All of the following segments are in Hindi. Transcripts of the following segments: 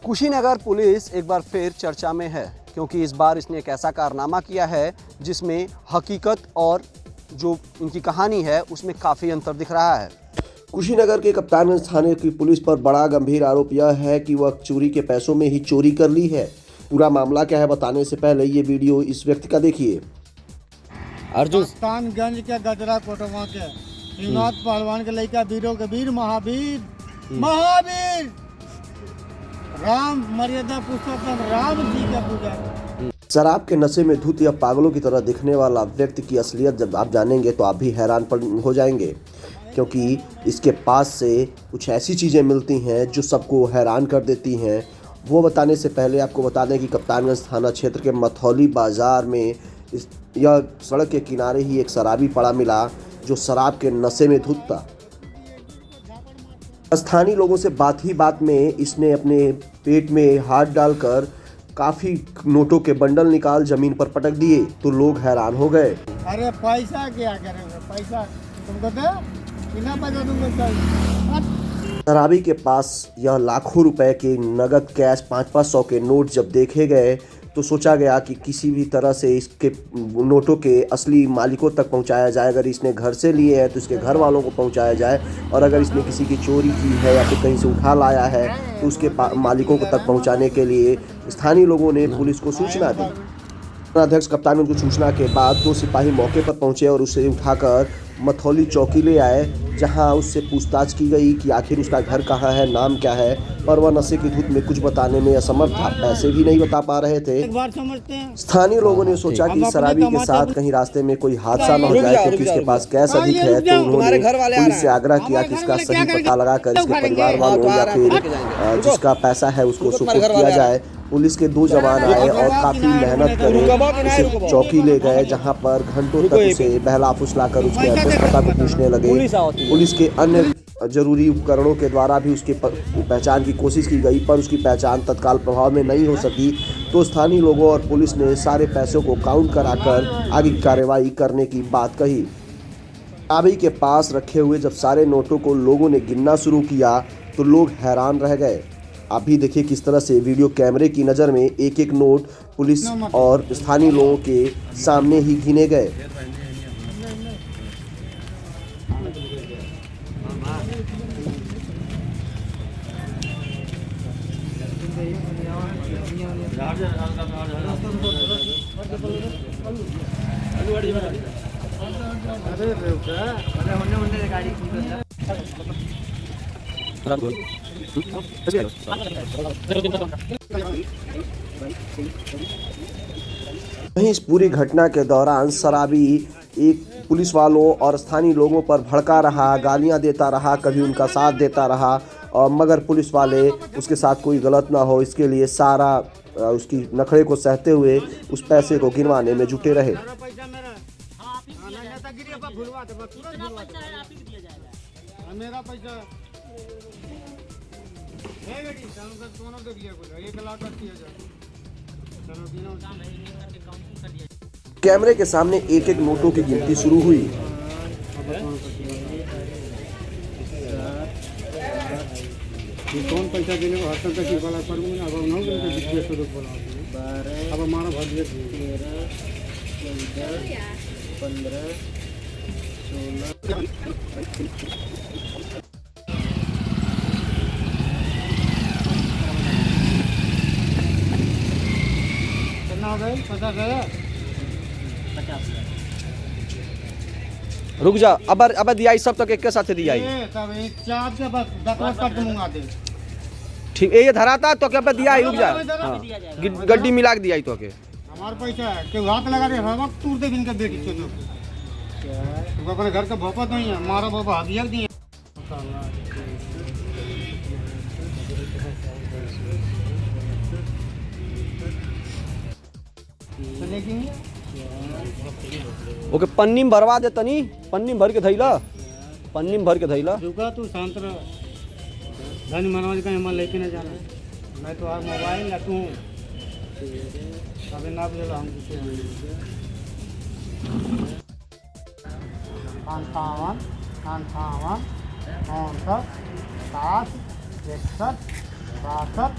कुशीनगर पुलिस एक बार फिर चर्चा में है क्योंकि इस बार इसने एक ऐसा कारनामा किया है जिसमें हकीकत और जो इनकी कहानी है उसमें काफ़ी अंतर दिख रहा है। कुशीनगर के कप्तानगंज थाने की पुलिस पर बड़ा गंभीर आरोप यह है कि वह चोरी के पैसों में ही चोरी कर ली है। पूरा मामला क्या है बताने से पहले ये वीडियो इस व्यक्ति का देखिए। अर्जुन कप्तानगंज के गजरा कोटवा के शिवनाथ पहलवान के लड़का वीरों के वीर महावीर राम मर्यादा पुरुषोत्तम राम जी का पूजा। शराब के नशे में धुत या पागलों की तरह दिखने वाला व्यक्ति की असलियत जब आप जानेंगे तो आप भी हैरान हो जाएंगे, क्योंकि इसके पास से कुछ ऐसी चीज़ें मिलती हैं जो सबको हैरान कर देती हैं। वो बताने से पहले आपको बता दें कि कप्तानगंज थाना क्षेत्र के मथौली बाज़ार में यह सड़क के किनारे ही एक शराबी पड़ा मिला जो शराब के नशे में धुत था। स्थानीय लोगों से बात ही बात में इसने अपने पेट में हाथ डालकर काफ़ी नोटों के बंडल निकाल जमीन पर पटक दिए तो लोग हैरान हो गए। अरे पैसा क्या करेंगे, पैसा तुमको दे, बिना पैसा तुमको। शराबी के पास यह लाखों रुपए के नगद कैश 500-500 के नोट जब देखे गए तो सोचा गया कि किसी भी तरह से इसके नोटों के असली मालिकों तक पहुंचाया जाए। अगर इसने घर से लिए हैं तो इसके घर वालों को पहुंचाया जाए, और अगर इसने किसी की चोरी की है या फिर कहीं से उठा लाया है तो उसके मालिकों को तक पहुंचाने के लिए स्थानीय लोगों ने पुलिस को सूचना दी। अध्यक्ष कप्तान को सूचना के बाद 2 सिपाही मौके पर पहुंचे और उसे उठाकर मथौली चौकी ले आए, जहां उससे पूछताछ की गई कि आखिर उसका घर कहां है, नाम क्या है, पर वह नशे की धुत में कुछ बताने में असमर्थ था, पैसे भी नहीं बता पा रहे थे। स्थानीय लोगों ने सोचा कि शराबी के साथ कहीं रास्ते में कोई हादसा न हो जाए क्योंकि इसके पास कैश अधिक है, तो उन्होंने पुलिस से आग्रह किया कि इसका सही पता लगाकर इसके परिवार वालों या फिर जिसका पैसा है उसको सुपुर्द किया जाए। पुलिस के 2 जवान आए और काफ़ी मेहनत करे उसे चौकी ले गए, जहां पर घंटों तक उसे बहला फुसलाकर उसके एड्रेस पता को पूछने लगे। पुलिस के अन्य जरूरी उपकरणों के द्वारा भी उसके पहचान की कोशिश की गई, पर उसकी पहचान तत्काल प्रभाव में नहीं हो सकी। तो स्थानीय लोगों और पुलिस ने सारे पैसों को काउंट कराकर आगे की कार्रवाई करने की बात कही। शराबी के पास रखे हुए जब सारे नोटों को लोगों ने गिनना शुरू किया तो लोग हैरान रह गए। आप भी देखिए किस तरह से वीडियो कैमरे की नज़र में एक एक नोट पुलिस और स्थानीय लोगों के सामने ही गिने गए। वहीं इस पूरी घटना के दौरान शराबी एक पुलिस वालों और स्थानीय लोगों पर भड़का रहा, गालियां देता रहा, कभी उनका साथ देता रहा, और मगर पुलिस वाले उसके साथ कोई गलत ना हो इसके लिए सारा उसकी नखरे को सहते हुए उस पैसे को गिनवाने में जुटे रहे। कैमरे के सामने एक एक नोटों की गिनती शुरू हुई। कौन पैसा देने को हसन तक वाला करूंगा, अब ना तो बोला अब हमारा भर 15 16 रुक जा, अब दिया सब तक एक के साथ दिया ठीक है, ये धरा था तो क्या दिया रुक जा, गड्डी मिला के दिया तो के हमारे पैसा है के हाथ लगा दे हम तूर दे इनका बेटी चलो तो अपने घर का भोपा नहीं है, हमारा बाबा हदिया दिए। ओके, पन्नी में भरवा दे तनी, पन्नी में भर के धैला, पन्नी में भर के धैला। रुका तू शांत रह, धन मनोज का हिम्मत लेके न जाना, मैं तो आज मोबाइल या तू अबे ना बोला हम 58 58 59 60 61 62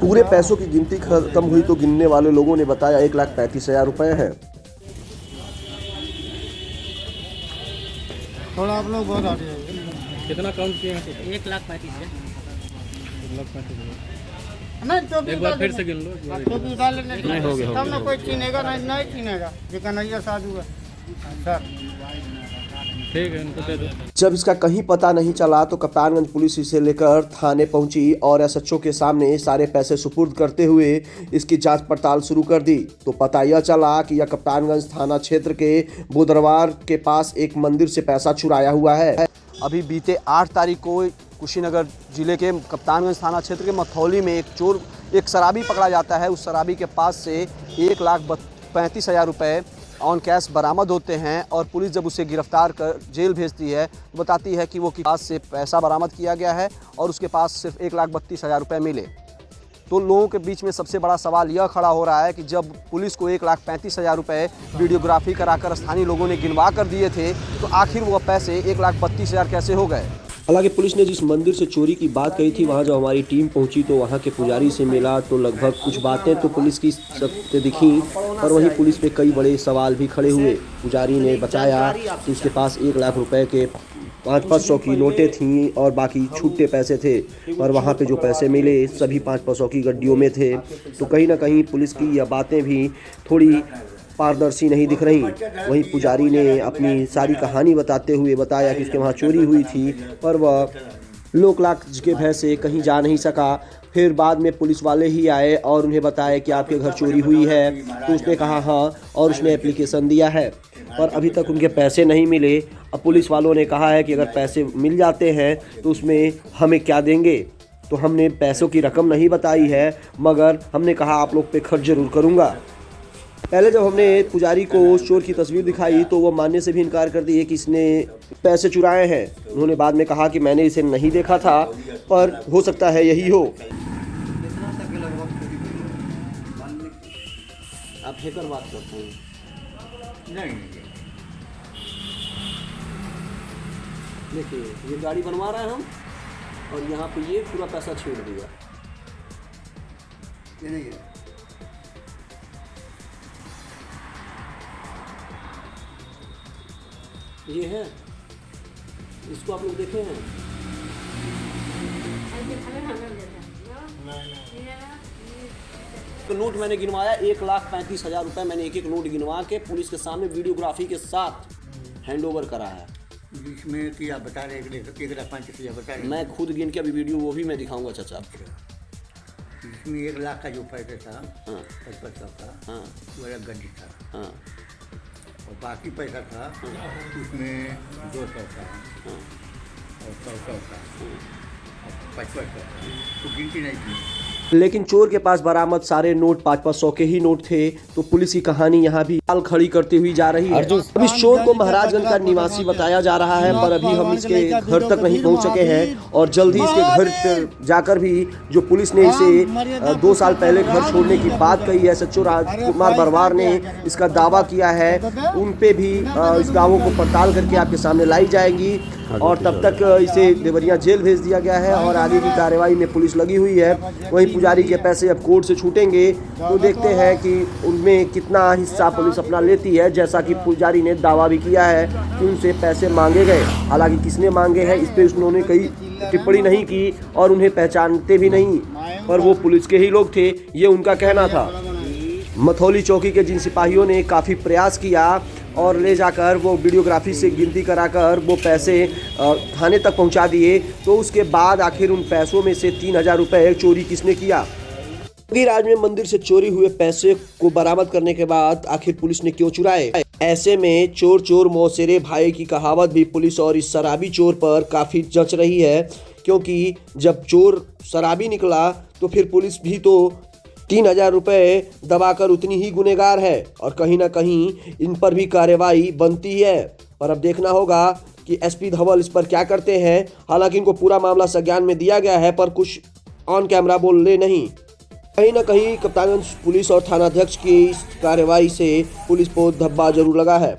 पूरे पैसों की गिनती खत्म हुई तो गिनने वाले लोगों ने बताया 1,35,000 रुपए है। थोड़ा आप लोग बहुत आगे कितना काउंट किए हैं? 1,35,000 नहीं तो एक बार फिर से गिन लो। तो भी डाल लेने नहीं, हो गया, तब ना कोई छीनेगा नहीं छीनेगा ये कन्हैया साधु है सर। ठीक है, इनको दे दो। जब इसका कहीं पता नहीं चला तो कप्तानगंज पुलिस इसे लेकर थाने पहुंची और एसएचओ के सामने सारे पैसे सुपुर्द करते हुए इसकी जांच पड़ताल शुरू कर दी। तो पता यह चला कि यह कप्तानगंज थाना क्षेत्र के बोदरवार के पास एक मंदिर से पैसा चुराया हुआ है। अभी बीते 8 तारीख को कुशीनगर जिले के कप्तानगंज थाना क्षेत्र के मथौली में एक शराबी पकड़ा जाता है। उस शराबी के पास से 1,35,000 रुपये ऑन कैश बरामद होते हैं और पुलिस जब उसे गिरफ्तार कर जेल भेजती है तो बताती है कि वो के पास से पैसा बरामद किया गया है और उसके पास सिर्फ 1,32,000 रुपये मिले। तो लोगों के बीच में सबसे बड़ा सवाल यह खड़ा हो रहा है कि जब पुलिस को 1,35,000 रुपये वीडियोग्राफी कराकर स्थानीय लोगों ने गिनवा कर दिए थे तो आखिर वो पैसे 1,32,000 कैसे हो गए। हालांकि पुलिस ने जिस मंदिर से चोरी की बात कही थी वहां जब हमारी टीम पहुंची तो वहां के पुजारी से मिला तो लगभग कुछ बातें तो पुलिस की सबसे दिखी और वहीं पुलिस पे कई बड़े सवाल भी खड़े हुए। पुजारी ने बताया कि उसके पास 1,00,000 रुपए के 500 की नोटें थीं और बाकी छूटे पैसे थे और वहाँ पे जो पैसे मिले सभी 500 की गड्डियों में थे। तो कहीं ना कहीं पुलिस की यह बातें भी थोड़ी पारदर्शी नहीं दिख रही। वहीं पुजारी ने अपनी सारी कहानी बताते हुए बताया कि उसके वहाँ चोरी हुई थी पर वह लोक लाज के भय से कहीं जा नहीं सका। फिर बाद में पुलिस वाले ही आए और उन्हें बताया कि आपके घर चोरी हुई है तो उसने कहा हाँ और उसने एप्लीकेशन दिया है पर अभी तक उनके पैसे नहीं मिले। अब पुलिस वालों ने कहा है कि अगर पैसे मिल जाते हैं तो उसमें हमें क्या देंगे। तो हमने पैसों की रकम नहीं बताई है मगर हमने कहा आप लोग पे खर्च जरूर करूँगा। पहले जब हमने पुजारी को चोर की तस्वीर दिखाई तो वो मानने से भी इनकार कर दिए कि इसने पैसे चुराए हैं। उन्होंने बाद में कहा कि मैंने इसे नहीं देखा था पर हो सकता है यही हो। आप हैकर बात करते हैं? नहीं देखिए ये गाड़ी बनवा रहे हैं हम और यहाँ पे ये पूरा पैसा छीन दिया। ये नहीं है ये है, इसको आप लोग देखे हैं? तो नोट मैंने गिनवाया 1,35,000 रुपये मैंने एक नोट गिनवा के पुलिस के सामने वीडियोग्राफी के साथ हैंड ओवर करा है। जिसमें कि आप बता रहे 1,35,000 बता रहे मैं खुद गिन के अभी वीडियो वो भी मैं दिखाऊंगा चाचा आपको। इसमें 1,00,000 का जो पैसा था हाँ 500 का हाँ वो एक गड्डी था हाँ और बाकी पैसा था उसमें 200 का और 100 का और 55 का तो गिनती नहीं थी। लेकिन चोर के पास बरामद सारे नोट 500 के ही नोट थे। तो पुलिस की कहानी यहाँ भी हाल खड़ी करती हुई जा रही है। अब इस चोर को महाराजगंज का निवासी बताया जा रहा है पर अभी हम इसके घर तक नहीं पहुँच सके हैं और जल्द ही इसके घर पर जाकर भी जो पुलिस ने इसे 2 साल पहले घर छोड़ने की बात कही है एसएचओ राजकुमार बरवार ने इसका दावा किया है उन पे भी इस दावों को पड़ताल करके आपके सामने लाई जाएगी और तब तक इसे देवरिया जेल भेज दिया गया है और आगे की कार्रवाई में पुलिस लगी हुई है। वहीं पुजारी के पैसे अब कोर्ट से छूटेंगे तो देखते हैं कि उनमें कितना हिस्सा पुलिस अपना लेती है। जैसा कि पुजारी ने दावा भी किया है कि उनसे पैसे मांगे गए, हालांकि किसने मांगे हैं इस पर उन्होंने कई टिप्पणी नहीं की और उन्हें पहचानते भी नहीं पर वो पुलिस के ही लोग थे ये उनका कहना था। मथौली चौकी के जिन सिपाहियों ने काफ़ी प्रयास किया और ले जाकर वो वीडियोग्राफी से गिनती कराकर वो पैसे थाने तक पहुंचा दिए तो उसके बाद आखिर उन पैसों में से 3,000 रुपये चोरी किसने किया। राज में मंदिर से चोरी हुए पैसे को बरामद करने के बाद आखिर पुलिस ने क्यों चुराए। ऐसे में चोर चोर मौसेरे भाई की कहावत भी पुलिस और इस शराबी चोर पर काफ़ी जच रही है क्योंकि जब चोर शराबी निकला तो फिर पुलिस भी तो 3,000 रुपये दबाकर उतनी ही गुनहगार है और कहीं ना कहीं इन पर भी कार्रवाई बनती है। पर अब देखना होगा कि एसपी धवल इस पर क्या करते हैं। हालांकि इनको पूरा मामला संज्ञान में दिया गया है पर कुछ ऑन कैमरा बोले नहीं। कहीं ना कहीं कप्तानगंज पुलिस और थानाध्यक्ष की इस कार्रवाई से पुलिस को धब्बा जरूर लगा है।